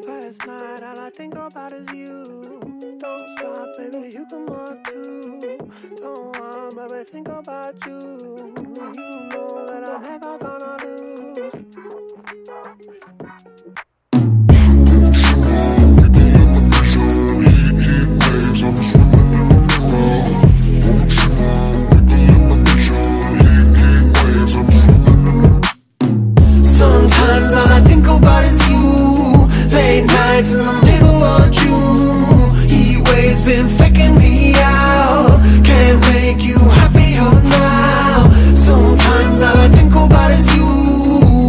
Last night all I think about is you. Don't stop, baby, you come up too. Don't want, baby, think about you. You know that I'm never gonna lose. Sometimes all I think about is you. Late nights in the middle of June. Heat waves been faking me out. Can't make you happier now. Sometimes all I think about is you.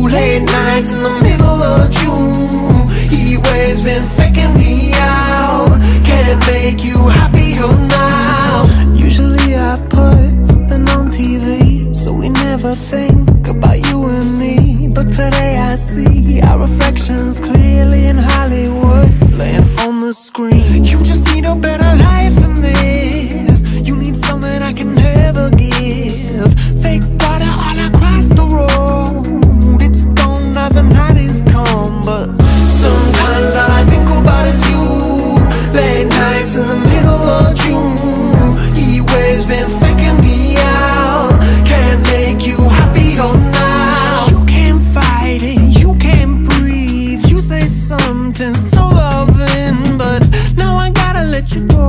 Late nights in the middle of June. Heat waves been faking me out. Can't make you happier now. Usually I put something on TV, so we never think about you and me. But today I see our reflections clearly in Hollywood, laying on the screen. You just need a better life than this. You need something I can never give. Fake water all across the road. It's gone now, the night is come. But sometimes all I think about is you. Late nights in the middle of June. Heat waves been faking me out. Can't make you happier now. You can't fight it, you can't breathe. You say something so loving, but now I gotta let you go.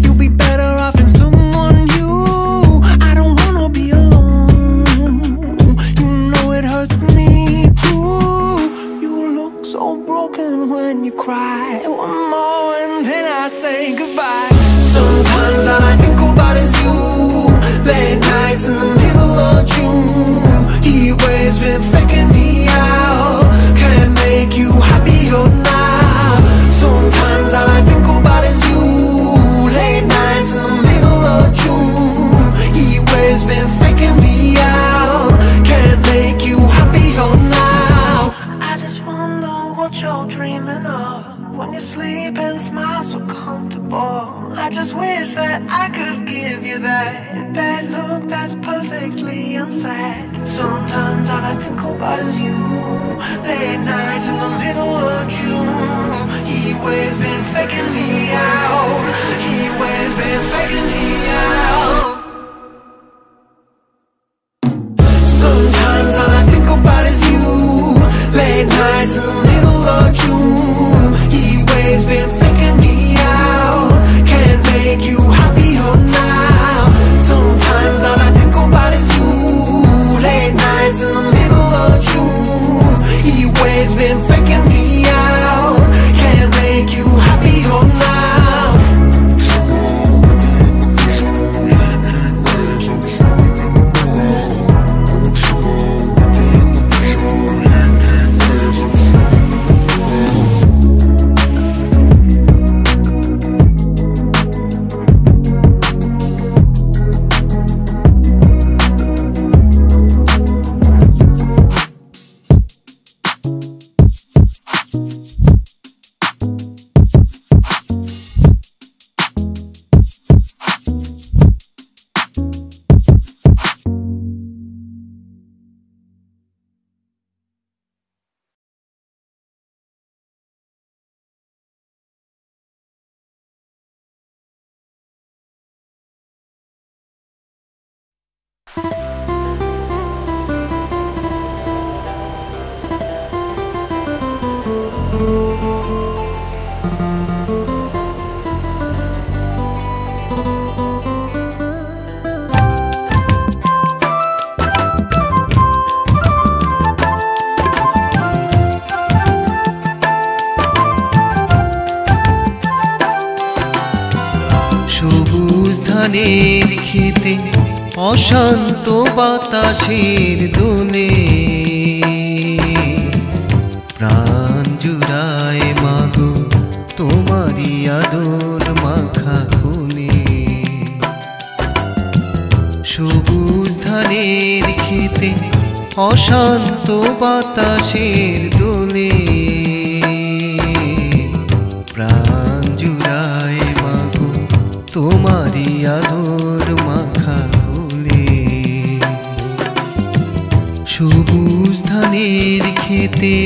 You'll be better off in someone new. I don't wanna be alone. You know it hurts me too. You look so broken when you cry. One more and then I say goodbye. Sometimes all I think about is you. Late nights in the middle of June. Heat waves been faking me out. Can't make you happier now. Sometimes all I think about is you. Late nights in the middle of June. Heat waves been faking me out. Can't make you happier now. I just wonder what you're dreaming of when you sleep and smile so comfortable. I just wish that I could give you that look that's perfectly unsaid. Sometimes all I think about is you. Late nights in the middle of June. Heat waves been faking me out. Heat waves been faking me out. Sometimes all I think about is you. Late nights in the middle of June. Heat waves been faking me out. Can't make you happier now. Sometimes all I think about is you. Late nights in the middle of June. Heat waves been faking me out. Can't make you happier now. ধানের খেতে অশান্ত বাতাসের দোলে প্রাণ জুড়ায় মাগো তোমারই আদর মাখা কোলে। সবুজ ধানের খেতে অশান্ত বাতাসের দোলে প্রাণ জুড়ায় মাগো তোমারই আদর মাখা কোলে। সবুজ ধানের খেতে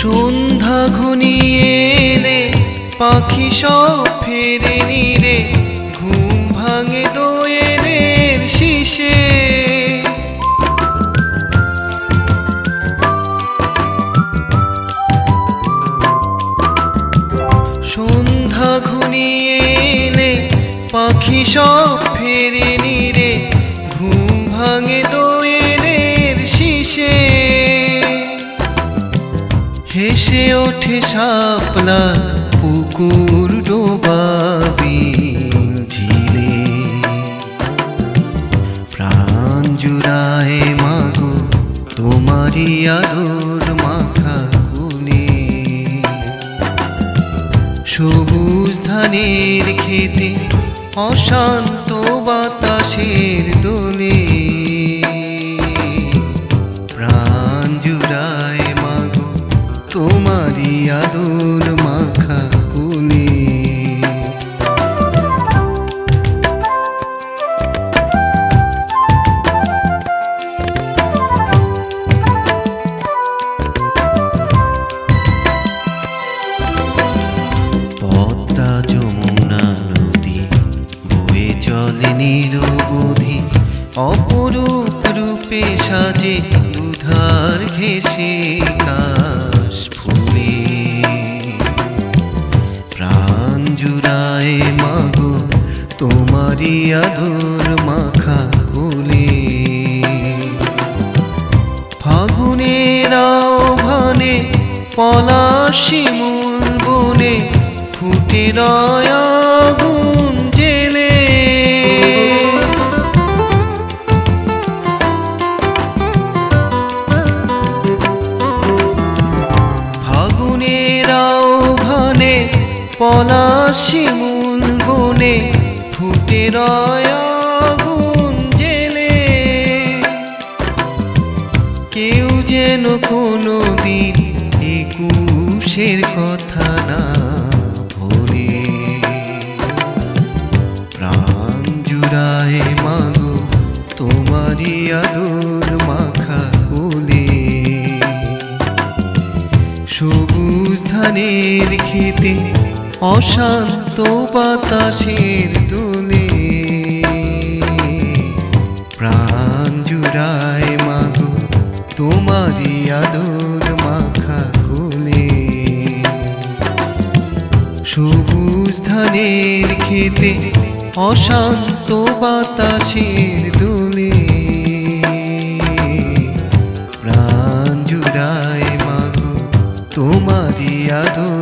সন্ধ্যা ঘনিয়ে এলে পাখি সব ফেরে নিরে ঘুম ভাঙে দোয়েলের শিশে সন্ধ্যা ঘনিয়ে এলে পাখি সব ফেরে নিরে ঘুম ভাঙে দোয়েলের শিশে হেসে ওঠে শাপলা পুকুর ডোবাবি ঝিলে প্রাণ জুড়ায় মাগো তোমারই আদর মাখা কোলে সবুজ ধানের খেতে অশান্ত বাতাসের দোলে প্রাণ জুড়ায় মাগো তোমারই আদর মাখা কোলে পদ্মা যমুনা নদী বয়ে চলে নিরবধি অপরূপ রূপে সাজে দুধার ঘেঁষে কাশ ফুলে প্রাণ জুড়ায় মাগো তোমারই আদর মাখা কোলে ফাগুনের আহ্বানে পলাশ শিমুল বনে ফুটে রয় আগুন জেলে ফাগুনের আহ্বানে পলাশ শিমুল বনে ফুটে রয় আগুন জেলে কেউ যেন কোনো দিন একুশের কথা না ভোলে প্রাণ জুড়ায় মাগো তোমারই আদর মাখা কোলে সবুজ ধানের খেতে অশান্ত বাতাসের দোলে প্রাণ জুড়ায় মাগো তোমারই আদর মাখা কোলে সবুজ ধানের খেতে অশান্ত বাতাসের দোলে প্রাণ জুড়ায় মাগো তোমারই আদর